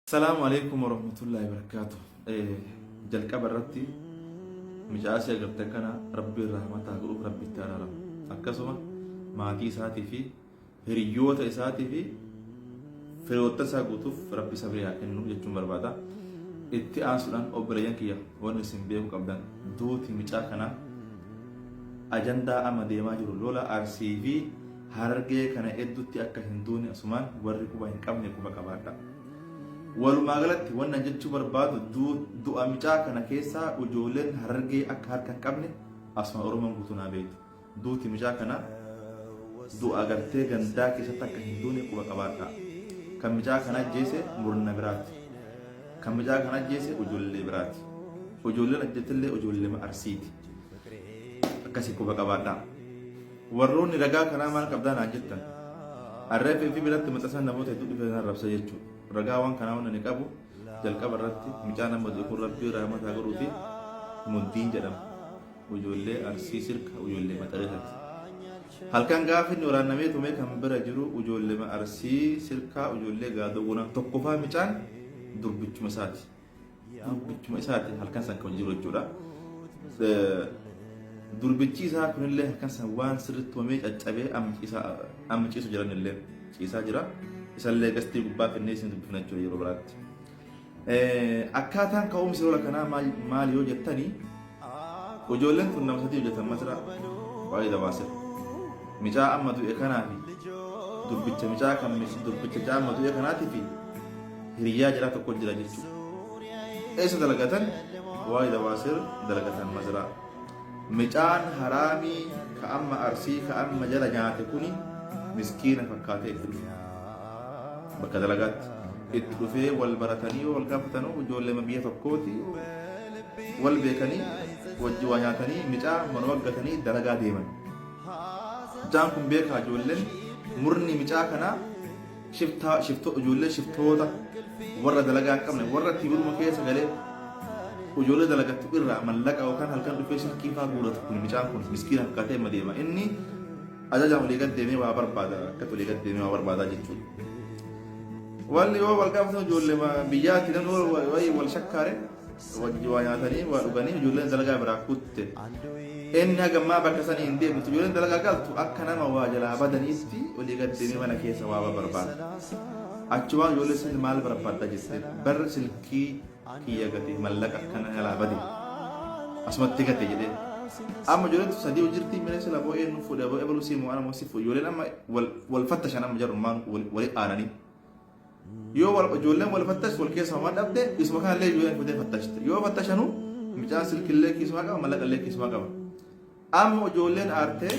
السلام عليكم ورحمة الله وبركاته. جلك برتي مجاسي قبتكنا ربي الرحمة أقول ربي تعالى أكسمة ماتي ساتي في هريوت ساتي في وتسا قطوف ربي صبري أكنو يجتمع بربادا اتعاء سلان أبريان كيا ونسم بيهم قبضان دوتي مجاكنا أجندا أما ديما جرو لولا RCV harge kana eddutti akka hinduuni asumaan warri kuba hin qabne kuba qabaadha. Walumaa galatti wannan jechuu barbaadu du'a micaa kana keessaa ijoolleen hargee akka harka hin qabne asuma Oromoon guutuu naa beektu. Duuti micaa kana du'a gartee gandaa keessatti akka hinduuni kuba qabaadha. Kan micaa kana ajjeese murna biraati. Kan micaa kana ajjeese ijoollee biraati. Ijoolleen ajjeetillee ijoollee Arsiiti. Akkasii kuba qabaadha. Warroonni ragaa kanaa maal qabdaan hojjetan arreefi fi biratti maxxansa namoota hedduu dhufanii rabsa jechuudha. Ragaa waan kanaa wanni qabu jalqaba irratti micaa nama dhufu rabbii rahmataa godhuuti muddiin jedhama. Ijoollee Arsii sirka ijoollee maxxareessati. Halkan gaafa inni waraannamee tumee kan bira jiru ijoollee Arsii sirka ijoollee gaadowwana tokkoffaa micaan durbichuma isaati. Durbichuma isaati halkan san kan jiru jechuudha. Durbichi isaa kunillee halkan san waan sirriitti tumee caccabee amma ciisu jiranillee ciisaa jira. Isallee gastii gubbaa kennee isin dubbifna jechuudha yeroo biraatti. Akkaataan ka'umsi lola kanaa maal yoo jettanii ijoolleen kun nama sadii hojjetan masira waa'ee dabaasira. Micaa amma du'e kanaa fi durbicha micaa kan durbicha amma du'e kanaatii fi hiriyaa jira tokko jira jechuudha. Eessa dalagatan waa'ee dabaasira dalagatan masira. Micaan haraamii ka amma Arsii ka amma jala nyaate kuni miskiina fakkaatee itti bakka dalagaatti itti dhufee wal baratanii wal gaafatanii ijoollee biyya tokkooti wal beekanii wajji waa nyaatanii micaa mana waggatanii dalagaa deeman. Micaan kun beekaa ijoolleen murni micaa kanaa ijoollee shiftoota warra dalagaa hin qabne warra tibiruma keessa galee ijoollee dalagattu irraa mallaqa yookaan halkan dhufee silkii fa'aa guuratu kun micaan kun miskiina fakkaatee amma deema. Inni ajajaan walii gad deemee waa barbaada akka walii gad deemee waa barbaadaa jechuudha. Walli yoo wal gaafatan ijoollee biyyaatti nan wal shakkaare wajji waa nyaatanii waa dhuganii ijoolleen dalagaa biraa kutte. Inni hagammaa bakka sanii hin deemtu ijoolleen dalagaa galtu akka nama waa jalaa badaniitti walii gad deemee mana keessa waa barbaada. Achumaan ijoollee sani maal barbaadda jettee barra silkii kiyya gate mallaqa kana jalaa bade asumatti gate jedhee. Amma ijoolleen sadii hojirtii mina sila bo'ee nu fuudhee bo'ee baluu siimuu ana moosii fuudhee ijoolleen amma wal fattashan amma jarummaan walii aananii. Yoo ijoolleen wal fattash wal keessa waan dhabde isuma kanallee ijoolleen fuudhee fattashte. Yoo fattashanu micaan silkillee kiisumaa qaba mallaqallee kiisumaa qaba. Amma ijoolleen aartee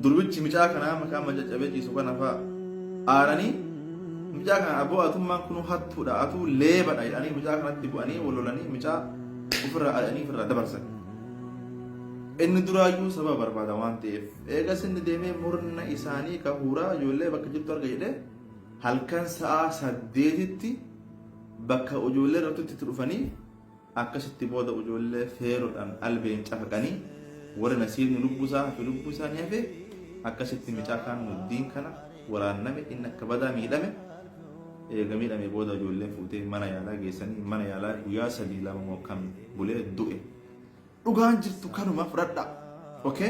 durbichi micaa kanaa makaa macaccabee ciisu kana fa'a aaranii micaa kana aboo atummaan kun hattuudha atuu leebadha jedhanii micaa kanatti bu'anii wal lolanii micaa ofirraa adanii ofirraa dabarsan. Inni duraayyuu sababa barbaada waan ta'eef eegas inni deemee murna isaanii ka huuraa ijoollee bakka jirtu arga jedhee halkan sa'a 8tti bakka ijoollee irratti dhufanii akkasitti booda ijoollee feeroodhaan albeen cafaqanii warra nasiibni lubbusaa fi lubbuu isaanii hafe akkasitti micaa kaan muddiin kana waraanname inni akka badaa miidhame eega miidhame booda ijoollee fuutee mana yaalaa geessanii mana yaalaa guyyaa 3 kan bulee du'e. Dhugaan jirtu kanuma fudhadha. Okay?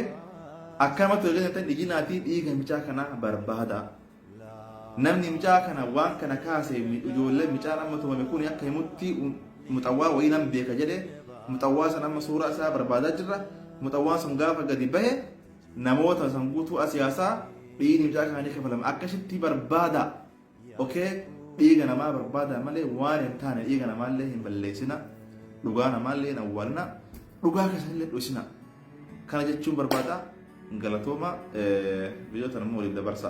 Akkamatti hojjetan dhiginaatii dhiiga micaa kanaa barbaada. Namni micaa kana waan kana kaasee ijoollee micaa amma tumame kun akka himutti muxawwaa wayii nam beeka jedhee muxawwaa san amma suuraa isaa barbaadaa jirra. Muxawwaa san gaafa gadi bahe namoota san guutuu siyaasaa dhiigni micaa kananii kafalama akkasitti barbaada. Okay? Dhiiga namaa barbaada malee waan hin taane dhiiga namaallee hin balleessina. Dhugaa namaallee hin awwaalna. Dhugaa keessallee dhosina. Kana jechuun barbaada galatooma biyyoota nama waliif dabarsa.